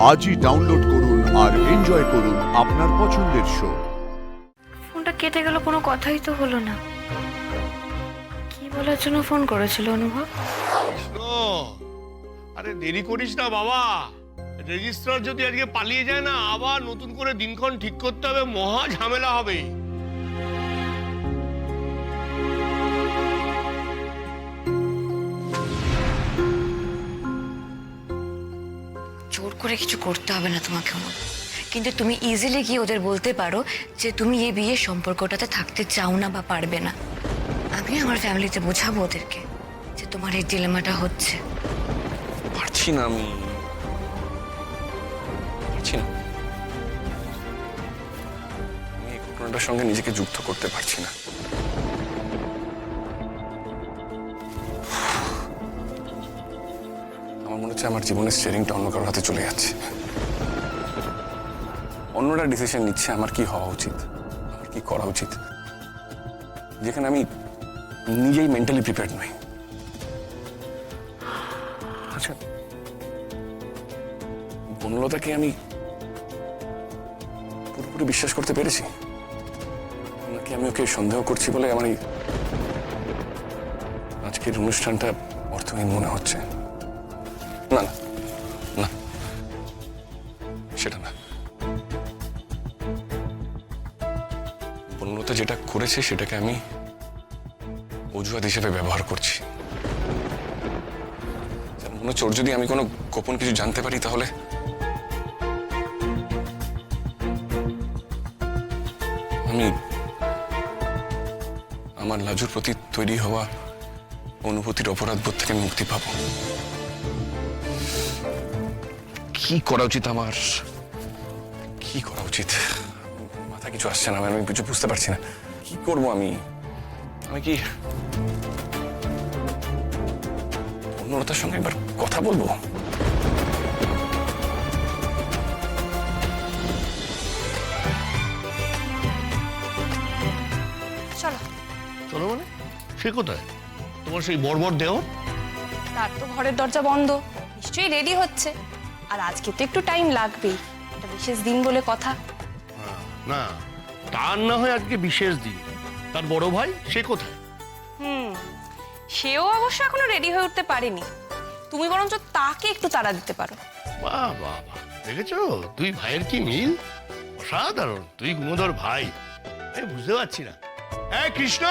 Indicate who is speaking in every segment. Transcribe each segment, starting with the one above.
Speaker 1: আজই ডাউনলোড করুন আর এনজয় করুন আপনার পছন্দের শো।
Speaker 2: ফোনটা কেটে গেল, কোনো কথাই তো হলো না। কি বলার জন্য ফোন করেছিল অনুভব?
Speaker 3: আরে দেরি করিস না বাবা, রেজিস্ট্রার যদি আজকে পালিয়ে যায় না, আবার নতুন করে দিনক্ষণ ঠিক করতে হবে, মহা ঝামেলা হবে।
Speaker 2: জোর করে কিছু করতে হবে না তোমাকে অনুভব, কিন্তু তুমি ইজিলি গিয়ে ওদের বলতে পারো যে তুমি এই বিয়ের সম্পর্কটাতে থাকতে চাও না বা পারবে না। আমি আমার ফ্যামিলিতে বোঝাবো ওদেরকে যে তোমার এই ডিলেমাটা হচ্ছে।
Speaker 4: পারছি না, আমি পারছি না। আমি এই ঘটনাটার সঙ্গে নিজেকে যুক্ত করতে পারছি না। আমার মনে হচ্ছে আমার জীবনের স্টিয়ারিংটা অন্য কারোর হাতে চলে যাচ্ছে। অন্যরা ডিসিশন নিচ্ছে আমার কি হওয়া উচিত, আমার কি করা উচিত, যেখানে আমি নিজেই মেন্টালি প্রিপেয়ার্ড নই। আচ্ছা, বনলতাকে আমি পুরোপুরি বিশ্বাস করতে পেরেছি নাকি আমি ওকে সন্দেহ করছি বলে আমার এই আজকের অনুষ্ঠানটা অর্থহীন মনে হচ্ছে? না না না, সেটা না। বনলতা যেটা করেছে সেটাকে আমি অজুহাত হিসেবে ব্যবহার করছি। মনে হচ্ছে ওর যদি আমি কোনো গোপন কিছু জানতে পারি তাহলে আমি আমার লাজুর প্রতি তৈরি হওয়া অনুভূতির অপরাধবোধ থেকে মুক্তি পাবো। কি করা উচিত আমার, কি করা উচিত? মাথা কিছু আসছে না, আমি কিছু বুঝতে পারছি না। কি করবো আমি? আমি কি বনলতার সঙ্গে একবার কথা বলবো?
Speaker 2: চলো।
Speaker 3: চলো মানে? সে কোথায়? তোমার সেই বর্বর দেহ?
Speaker 5: তার তো ঘরের দরজা বন্ধ, নিশ্চয়ই রেডি হচ্ছে। আর আজকে তো একটু টাইম লাগবেই, এটা বিশেষ দিন বলে কথা।
Speaker 3: না, তার না হয় আজকে বিশেষ দিন, তার বড় ভাই সে কোথায়?
Speaker 5: সেও অবশ্য এখনো রেডি হয়ে উঠতে পারেনি। তুমি বরঞ্চ তাকে একটু তাড়া দিতে পারো।
Speaker 3: বাহ বাহ বাহ, দেখেছো তুই ভাইয়ের কি মিল, অসাধারণ। তুই গুণধর ভাই, আমি বুঝতে পারছি না। এই কৃষ্ণ,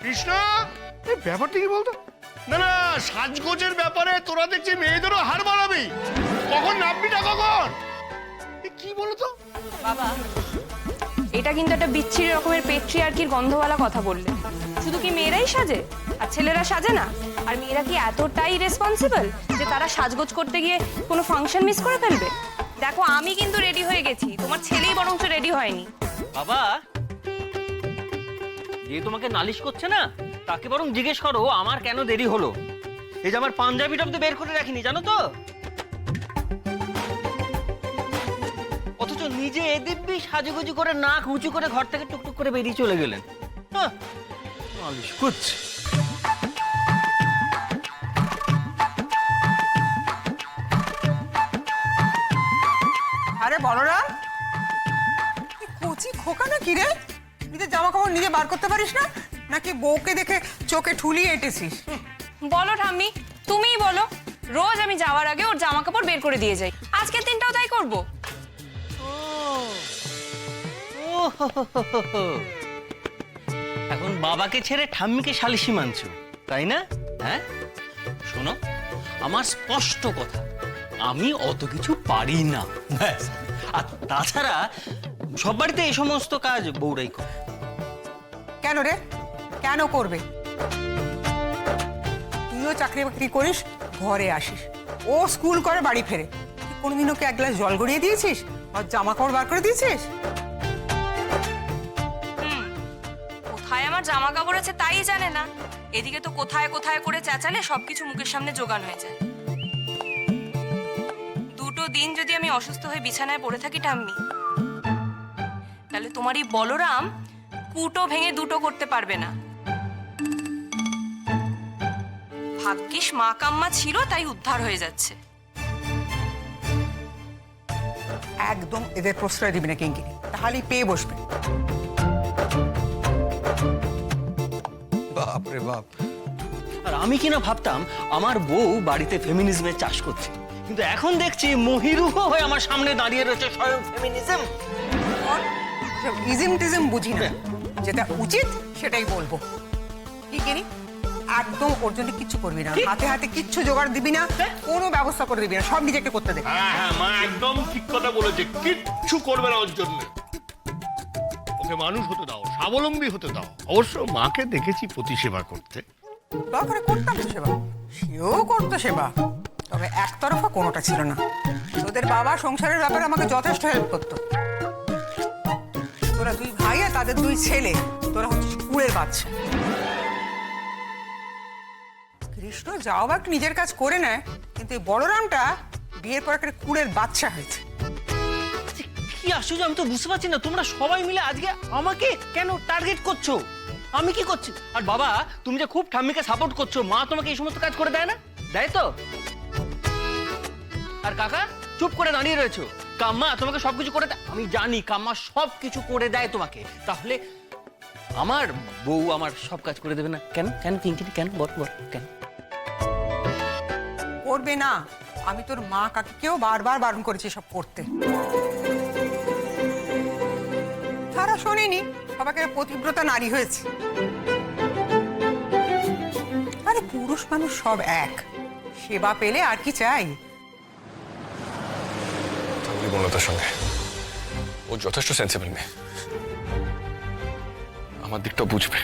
Speaker 3: কৃষ্ণ, এই ব্যাপারটা কি বলতো? না না, সাজগোজের ব্যাপারে তোরা দেখছি মেয়েদেরও হার বাড়াবি। কখন নামবি না কখন? কি বলতো
Speaker 5: বাবা, এটা কিন্তু একটা বিচ্ছিরি রকমের পেট্রিয়ার্কির গন্ধওয়ালা কথা বললে। শুধু কি মেয়েরাই সাজে আর ছেলেরা সাজে না? আর মেয়েরা কি এতটাই রেসপন্সিবল যে তারা সাজগোজ করতে গিয়ে কোনো ফাংশন মিস করে ফেলবে? দেখো, আমি কিন্তু রেডি হয়ে গেছি, তোমার ছেলেই বরঞ্চ রেডি হয়নি।
Speaker 6: বাবা, যে তোমাকে নালিশ করছে না তাকে বরং জিজ্ঞেস করো আমার কেন দেরি হলো। এই যে আমার পাঞ্জাবিটা তো বের করে রাখিনি, জানো তো? অথচ নিজে দিব্যি সাজুগুজু করে নাক উঁচু করে ঘর থেকে টুকটুক করে বেরিয়ে চলে গেলেন। নালিশ করছে।
Speaker 7: আরে বলরাম, কচি খোকা না কি রে? নিজের জামা কাপড় নিজে বার করতে পারিস না, নাকি বউকে দেখে চোখে ঠুলিয়ে এঁটেছিস?
Speaker 5: বলো ঠাম্মি, তুমিই বলো। রোজ আমি যাওয়ার আগে ওর জামা কাপড় বের করে দিয়ে যাই, আজকের দিনটাও তাই করবো।
Speaker 6: এখন বাবাকে ছেড়ে ঠাম্মিকে শালিশি মানছো, তাই না? হ্যাঁ, শোনো, আমার স্পষ্ট কথা, আমি অত কিছু পারি না, ব্যাস। আর তাছাড়া সব বাড়িতে এই সমস্ত কাজ বউরাই করে।
Speaker 7: কেন রে, কেন করবে? তুইও চাকরি বাকরি করিস, ঘরে আসিস, ও স্কুল করে বাড়ি ফেরে, তুই কোনোদিন ওকে এক গ্লাস জল গড়িয়ে দিয়েছিস আর জামা কাপড় বার করে দিয়েছিস?
Speaker 5: কোথায় আমার জামা কাপড় আছে তাই জানে না, এদিকে তো কোথায় কোথায় করে চেঁচালে সবকিছু মুখের সামনে জোগান হয়ে যায়। দুটো দিন যদি আমি অসুস্থ হয়ে বিছানায় পড়ে থাকি ঠাম্মি, তাহলে তোমার এই বলরাম কুটো ভেঙে দুটো করতে পারবে না। ভাগ্যিস মা কাম্মা ছিল, তাই উদ্ধার হয়ে যাচ্ছে।
Speaker 7: একদম এদের প্রশ্রয় দিবি না কিঙ্কিনি, তাহলেই পেয়ে বসবে।
Speaker 4: বাপ রে বাপ।
Speaker 6: আর আমি কিনা ভাবতাম আমার বউ বাড়িতে ফেমিনিজমের চাষ করছে, কিন্তু এখন দেখছি মহিরুহ হয়ে আমার সামনে দাঁড়িয়ে রয়েছে স্বয়ং ফেমিনিজম।
Speaker 7: ইজিম টিজিম বুঝি না, যেটা উচিত সেটাই বলবো। কিঙ্কিনি একদম ওর জন্য কিচ্ছু করবি না, হাতে হাতে কিচ্ছু জোগাড় দিবি না, কোনো ব্যবস্থা করে দিবি না, সব নিজেকে করতে দে।
Speaker 3: হ্যাঁ হ্যাঁ, মা একদম ঠিক কথা বলেছে, কিচ্ছু করবে না ওর জন্য। ওকে মানুষ হতে দাও, স্বাবলম্বী হতে দাও। অবশ্য মাকে দেখেছি প্রতিসেবা করতে।
Speaker 7: দরকারে করতাম তো সেবা, সেও করতো সেবা, তবে একতরফা কোনোটা ছিল না। তোদের বাবা সংসারের ব্যাপারে আমাকে যথেষ্ট হেল্প করতো। তোরা দুই ভাই আর তাদের দুই ছেলে, তোরা হচ্ছে কুড়ের বাচ্চা। কৃষ্ণ যাও বা একটু নিজের কাজ করে নেয়, কিন্তু এই বড়রামটা বিয়ের পর একটা কুড়ের বাচ্চা হয়েছে।
Speaker 6: কি আশ্চর্য, আমি তো বুঝতে পারছি না তোমরা সবাই মিলে আজকে আমাকে কেন টার্গেট করছো? আমি কি করছি? আর বাবা, তুমি যে খুব ঠাম্মিকে সাপোর্ট করছো, মা তোমাকে এই সমস্ত কাজ করে দেয় না? দেয় তো? আর কাকা চুপ করে দাঁড়িয়ে রয়েছো। কাম্মা তোমাকে সবকিছু করে দেয়? আমি জানি কাম্মা সবকিছু করে দেয় তোমাকে, তাহলে আমার বউ আমার সব কাজ করে দেবে না কেন? কেন কিঙ্কিনি, কেন বল বল কেন?
Speaker 7: করবে না, আমি তোর মা কাকিকেও বারবার বারণ করেছি সব করতে, তারা শোনেনি, সবাইকে পতিব্রতা নারী হয়েছে। আরে পুরুষ মানুষ সব এক, সেবা পেলে আর কি চাই?
Speaker 4: আমি বনলতার সঙ্গে, ও যথেষ্ট সেন্সিবল মেয়ে, আমার দিকটা বুঝবে।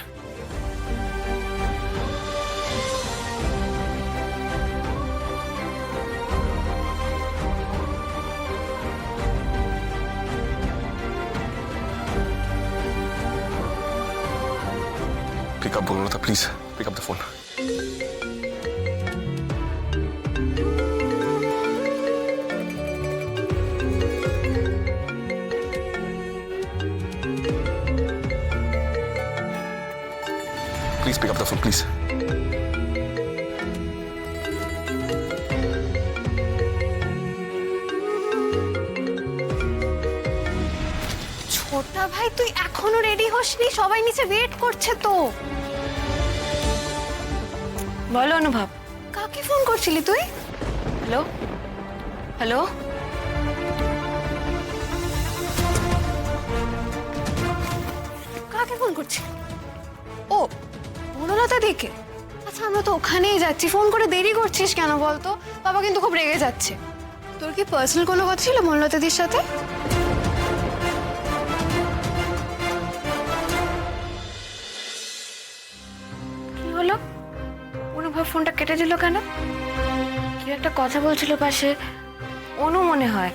Speaker 4: Pick up, Bonolata, please. Pick up the phone. Please pick up the phone, please.
Speaker 2: ছোটা ভাই, তুই এখনো রেডি হসনি? সবাই নিচে ওয়েট করছে তো। বলো অনুভব, কাকে ফোন করছিলি তুই? হ্যালো হ্যালো, কাকে ফোন করছি? ও বনলতা দিকে। আচ্ছা, আমরা তো ওখানেই যাচ্ছি, ফোন করে দেরি করছিস কেন বলতো? বাবা কিন্তু খুব রেগে যাচ্ছে। তোর কি পার্সোনাল কোনো কথা ছিল বনলতা দির সাথে? কি হলো? অনুভব ফোনটা কেটে দিল কেন? কি একটা কথা বলছিল পাশে, অনু মনে হয়।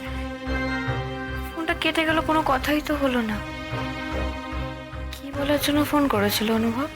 Speaker 2: ফোনটা কেটে গেল, কোনো কথাই তো হলো না। কি বলার জন্য ফোন করেছিল অনুভব?